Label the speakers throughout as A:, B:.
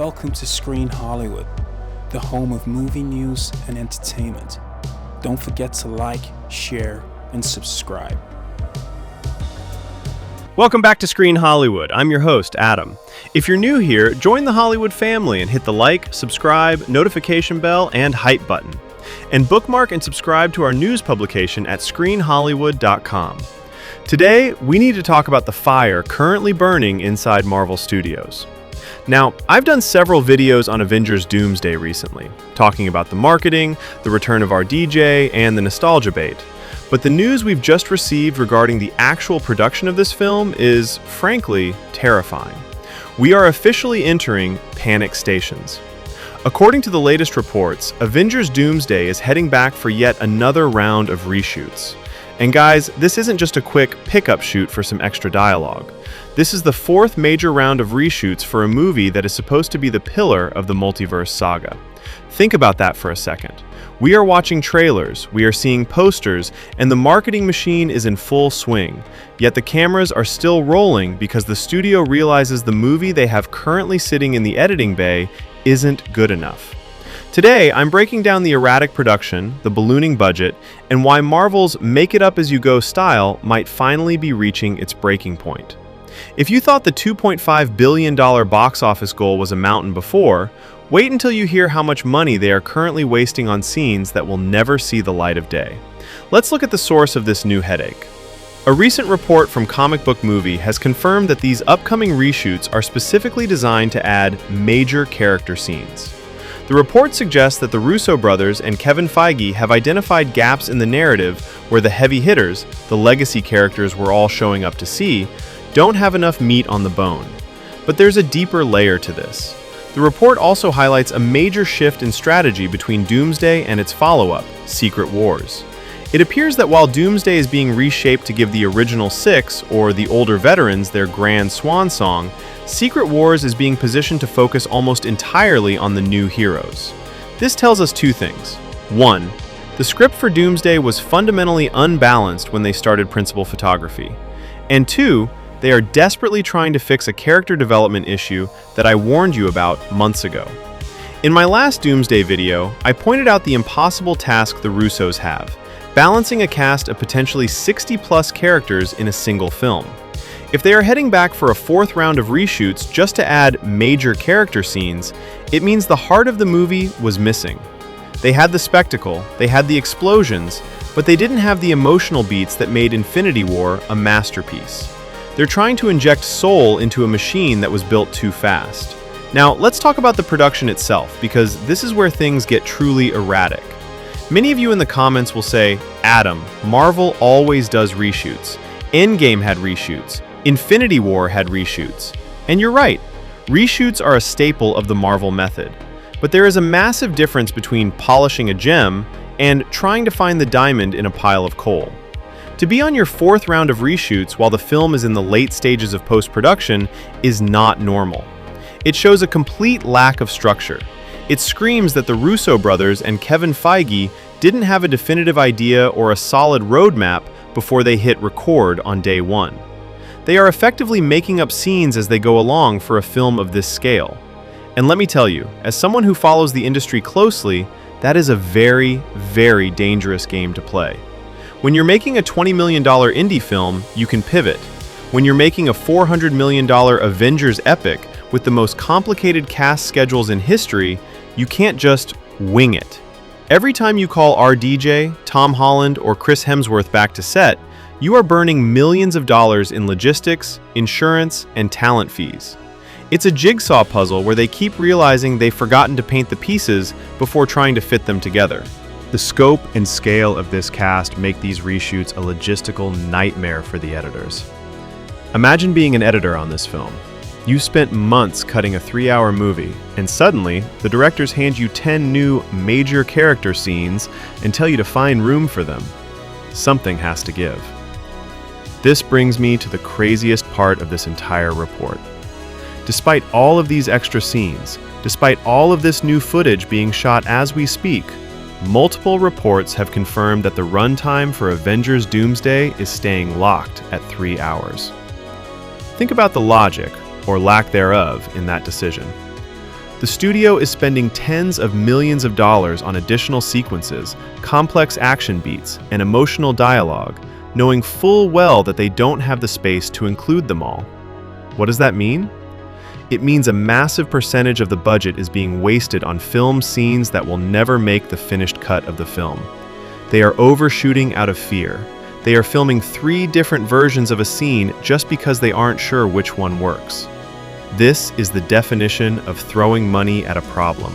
A: Welcome to Screen Hollywood, the home of movie news and entertainment. Don't forget to like, share, and subscribe.
B: Welcome back to Screen Hollywood. I'm your host, Adam. If you're new here, join the Hollywood family and hit the like, subscribe, notification bell, and hype button. And bookmark and subscribe to our news publication at screenhollywood.com. Today, we need to talk about the fire currently burning inside Marvel Studios. Now, I've done several videos on Avengers Doomsday recently, talking about the marketing, the return of our DJ, and the nostalgia bait. But the news we've just received regarding the actual production of this film is, frankly, terrifying. We are officially entering panic stations. According to the latest reports, Avengers Doomsday is heading back for yet another round of reshoots. And guys, this isn't just a quick pickup shoot for some extra dialogue. This is the fourth major round of reshoots for a movie that is supposed to be the pillar of the multiverse saga. Think about that for a second. We are watching trailers, we are seeing posters, and the marketing machine is in full swing. Yet the cameras are still rolling because the studio realizes the movie they have currently sitting in the editing bay isn't good enough. Today, I'm breaking down the erratic production, the ballooning budget, and why Marvel's make-it-up-as-you-go style might finally be reaching its breaking point. If you thought the $2.5 billion box office goal was a mountain before, wait until you hear how much money they are currently wasting on scenes that will never see the light of day. Let's look at the source of this new headache. A recent report from Comic Book Movie has confirmed that these upcoming reshoots are specifically designed to add major character scenes. The report suggests that the Russo brothers and Kevin Feige have identified gaps in the narrative where the heavy hitters, the legacy characters we're all showing up to see, don't have enough meat on the bone. But there's a deeper layer to this. The report also highlights a major shift in strategy between Doomsday and its follow-up, Secret Wars. It appears that while Doomsday is being reshaped to give the original six, or the older veterans, their grand swan song, Secret Wars is being positioned to focus almost entirely on the new heroes. This tells us two things. One, the script for Doomsday was fundamentally unbalanced when they started principal photography. And two, they are desperately trying to fix a character development issue that I warned you about months ago. In my last Doomsday video, I pointed out the impossible task the Russos have, balancing a cast of potentially 60-plus characters in a single film. If they are heading back for a fourth round of reshoots just to add major character scenes, it means the heart of the movie was missing. They had the spectacle, they had the explosions, but they didn't have the emotional beats that made Infinity War a masterpiece. They're trying to inject soul into a machine that was built too fast. Now, let's talk about the production itself, because this is where things get truly erratic. Many of you in the comments will say, Adam, Marvel always does reshoots. Endgame had reshoots. Infinity War had reshoots. And you're right, reshoots are a staple of the Marvel method. But there is a massive difference between polishing a gem and trying to find the diamond in a pile of coal. To be on your fourth round of reshoots while the film is in the late stages of post-production is not normal. It shows a complete lack of structure. It screams that the Russo brothers and Kevin Feige didn't have a definitive idea or a solid roadmap before they hit record on day one. They are effectively making up scenes as they go along for a film of this scale. And let me tell you, as someone who follows the industry closely, that is a very, very dangerous game to play. When you're making a $20 million indie film, you can pivot. When you're making a $400 million Avengers epic with the most complicated cast schedules in history, you can't just wing it. Every time you call our DJ, Tom Holland, or Chris Hemsworth back to set, you are burning millions of dollars in logistics, insurance, and talent fees. It's a jigsaw puzzle where they keep realizing they've forgotten to paint the pieces before trying to fit them together. The scope and scale of this cast make these reshoots a logistical nightmare for the editors. Imagine being an editor on this film. You spent months cutting a 3-hour movie, and suddenly, the directors hand you 10 new major character scenes and tell you to find room for them. Something has to give. This brings me to the craziest part of this entire report. Despite all of these extra scenes, despite all of this new footage being shot as we speak, multiple reports have confirmed that the runtime for Avengers Doomsday is staying locked at 3 hours. Think about the logic, or lack thereof, in that decision. The studio is spending tens of millions of dollars on additional sequences, complex action beats, and emotional dialogue, knowing full well that they don't have the space to include them all. What does that mean? It means a massive percentage of the budget is being wasted on film scenes that will never make the finished cut of the film. They are overshooting out of fear. They are filming 3 different versions of a scene just because they aren't sure which one works. This is the definition of throwing money at a problem.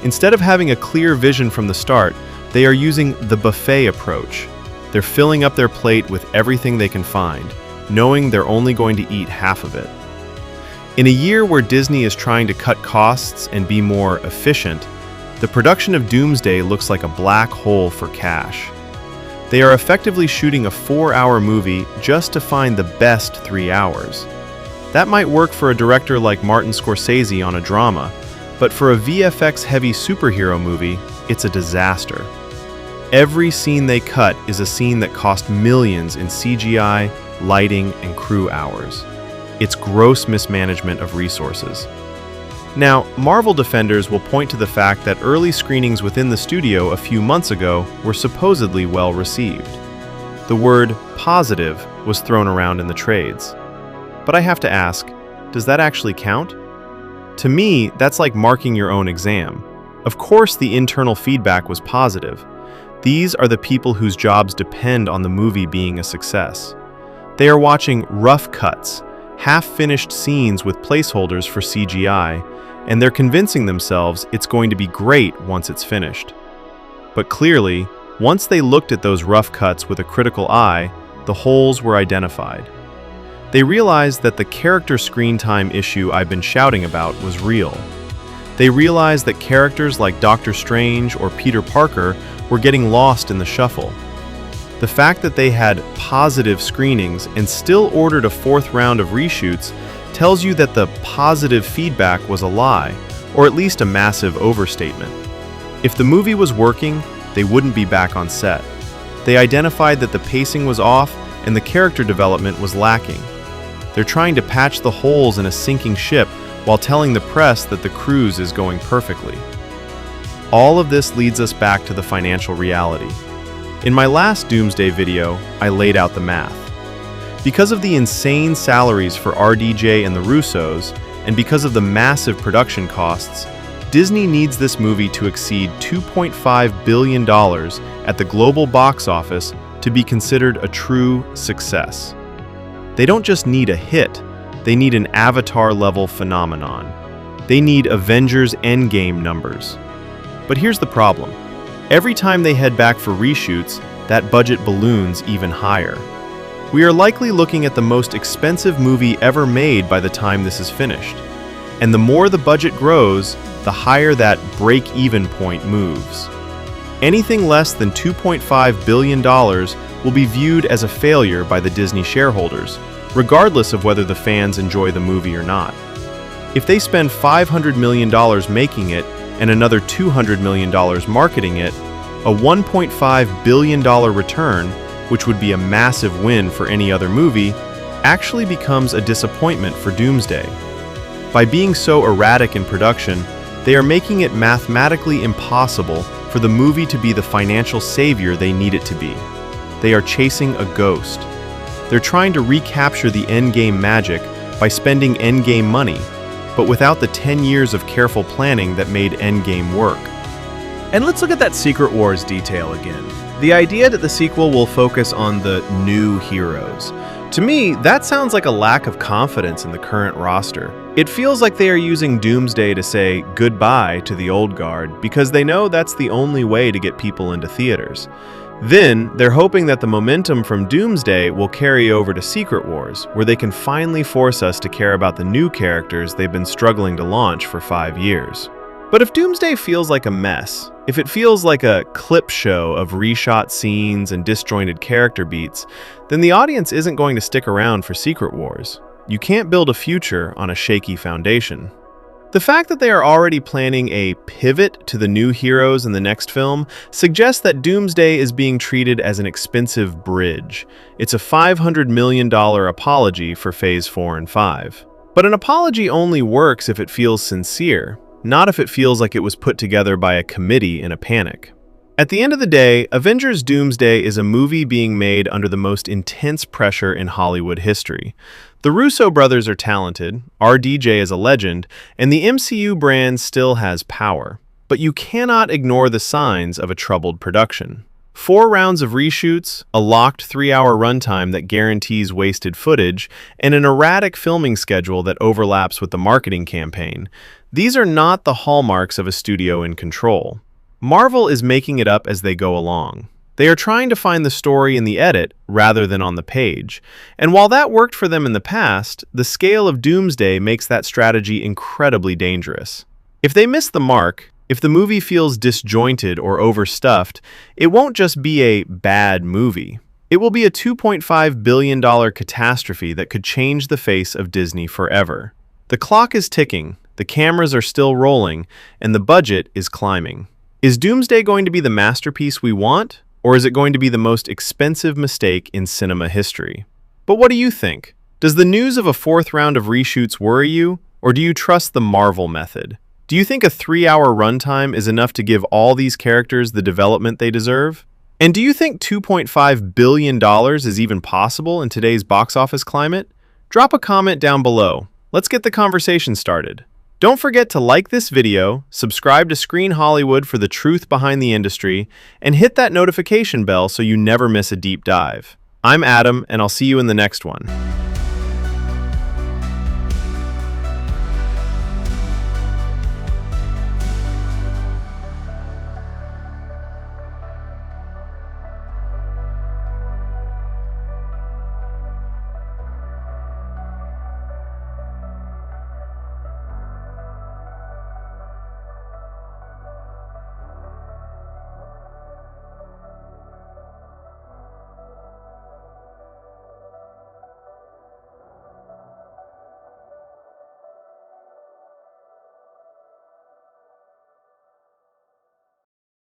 B: Instead of having a clear vision from the start, they are using the buffet approach. They're filling up their plate with everything they can find, knowing they're only going to eat half of it. In a year where Disney is trying to cut costs and be more efficient, the production of Doomsday looks like a black hole for cash. They are effectively shooting a 4-hour movie just to find the best 3 hours. That might work for a director like Martin Scorsese on a drama, but for a VFX-heavy superhero movie, it's a disaster. Every scene they cut is a scene that cost millions in CGI, lighting, and crew hours. It's gross mismanagement of resources. Now, Marvel defenders will point to the fact that early screenings within the studio a few months ago were supposedly well received. The word positive was thrown around in the trades. But I have to ask, does that actually count? To me, that's like marking your own exam. Of course the internal feedback was positive. These are the people whose jobs depend on the movie being a success. They are watching rough cuts, half-finished scenes with placeholders for CGI, and they're convincing themselves it's going to be great once it's finished. But clearly, once they looked at those rough cuts with a critical eye, the holes were identified. They realized that the character screen time issue I've been shouting about was real. They realized that characters like Doctor Strange or Peter Parker were getting lost in the shuffle. The fact that they had positive screenings and still ordered a 4th round of reshoots tells you that the positive feedback was a lie, or at least a massive overstatement. If the movie was working, they wouldn't be back on set. They identified that the pacing was off and the character development was lacking. They're trying to patch the holes in a sinking ship while telling the press that the cruise is going perfectly. All of this leads us back to the financial reality. In my last Doomsday video, I laid out the math. Because of the insane salaries for RDJ and the Russos, and because of the massive production costs, Disney needs this movie to exceed $2.5 billion at the global box office to be considered a true success. They don't just need a hit, they need an Avatar-level phenomenon. They need Avengers Endgame numbers. But here's the problem. Every time they head back for reshoots, that budget balloons even higher. We are likely looking at the most expensive movie ever made by the time this is finished. And the more the budget grows, the higher that break-even point moves. Anything less than $2.5 billion will be viewed as a failure by the Disney shareholders, regardless of whether the fans enjoy the movie or not. If they spend $500 million making it and another $200 million marketing it, a $1.5 billion return, which would be a massive win for any other movie, actually becomes a disappointment for Doomsday. By being so erratic in production, they are making it mathematically impossible for the movie to be the financial savior they need it to be. They are chasing a ghost. They're trying to recapture the Endgame magic by spending Endgame money, but without the 10 years of careful planning that made Endgame work. And let's look at that Secret Wars detail again. The idea that the sequel will focus on the new heroes. To me, that sounds like a lack of confidence in the current roster. It feels like they are using Doomsday to say goodbye to the old guard because they know that's the only way to get people into theaters. Then, they're hoping that the momentum from Doomsday will carry over to Secret Wars, where they can finally force us to care about the new characters they've been struggling to launch for 5 years. But if Doomsday feels like a mess, if it feels like a clip show of reshot scenes and disjointed character beats, then the audience isn't going to stick around for Secret Wars. You can't build a future on a shaky foundation. The fact that they are already planning a pivot to the new heroes in the next film suggests that Doomsday is being treated as an expensive bridge. It's a $500 million apology for Phase 4 and 5. But an apology only works if it feels sincere. not if it feels like it was put together by a committee in a panic. At the end of the day, Avengers Doomsday is a movie being made under the most intense pressure in Hollywood history. The Russo brothers are talented, RDJ is a legend, and the MCU brand still has power. But you cannot ignore the signs of a troubled production. 4 rounds of reshoots, a locked 3-hour runtime that guarantees wasted footage, and an erratic filming schedule that overlaps with the marketing campaign. These are not the hallmarks of a studio in control. Marvel is making it up as they go along. They are trying to find the story in the edit rather than on the page. And while that worked for them in the past, the scale of Doomsday makes that strategy incredibly dangerous. If they miss the mark, if the movie feels disjointed or overstuffed, it won't just be a bad movie. It will be a $2.5 billion catastrophe that could change the face of Disney forever. The clock is ticking, the cameras are still rolling, and the budget is climbing. Is Doomsday going to be the masterpiece we want, or is it going to be the most expensive mistake in cinema history? But what do you think? Does the news of a 4th round of reshoots worry you, or do you trust the Marvel method? Do you think a 3-hour runtime is enough to give all these characters the development they deserve? And do you think $2.5 billion is even possible in today's box office climate? Drop a comment down below. Let's get the conversation started. Don't forget to like this video, subscribe to Screen Hollywood for the truth behind the industry, and hit that notification bell so you never miss a deep dive. I'm Adam, and I'll see you in the next one.